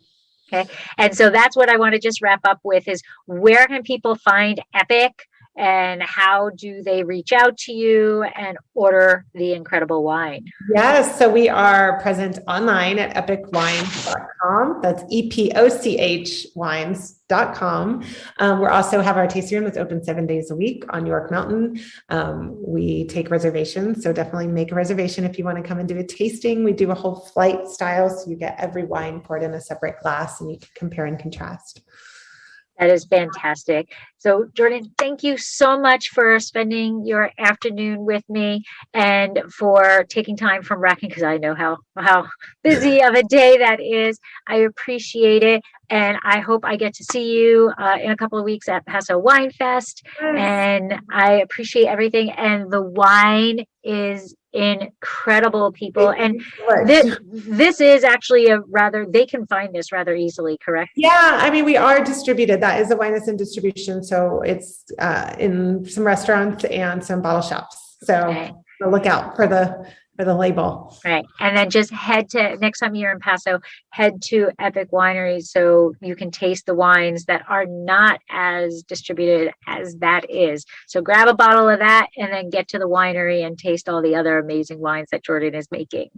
Okay, and so that's what I want to just wrap up with is, where can people find Epoch? And how do they reach out to you and order the incredible wine? Yes, so we are present online at epochwines.com. That's EPOCH wines.com. We also have our tasting room that's open 7 days a week on York Mountain. We take reservations, so definitely make a reservation if you want to come and do a tasting. We do a whole flight style, so you get every wine poured in a separate glass and you can compare and contrast. That is fantastic. So, Jordan, thank you so much for spending your afternoon with me and for taking time from racking, because I know how busy of a day that is. I appreciate it. And I hope I get to see you in a couple of weeks at Paso Wine Fest. Yes. And I appreciate everything. And the wine is incredible, people. And this is actually they can find this rather easily, correct? Yeah, I mean, we are distributed. That is a wine that's in distribution. So it's in some restaurants and some bottle shops. So look out for the label. Right. And then just next time you're in Paso, head to Epoch Winery so you can taste the wines that are not as distributed as that is. So grab a bottle of that and then get to the winery and taste all the other amazing wines that Jordan is making.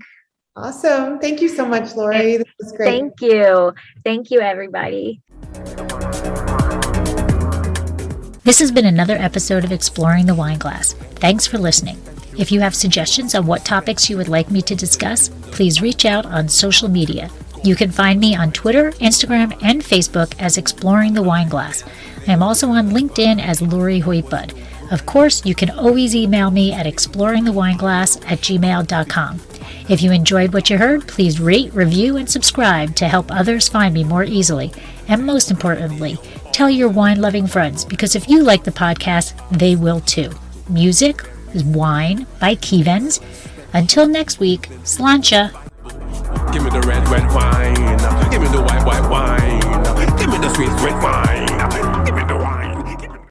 Awesome. Thank you so much, Lori. This was great. Thank you. Thank you, everybody. This has been another episode of Exploring the Wine Glass. Thanks for listening. If you have suggestions on what topics you would like me to discuss, please reach out on social media. You can find me on Twitter, Instagram, and Facebook as Exploring the Wine Glass. I am also on LinkedIn as Lori Hoytbud. Of course, you can always email me at exploringthewineglass@gmail.com. If you enjoyed what you heard, please rate, review, and subscribe to help others find me more easily. And most importantly, tell your wine-loving friends, because if you like the podcast, they will too. Music is Wine by Kevens. Until next week, Sláinte. Give me the red wine. Give me the white wine. Give me the sweet wine.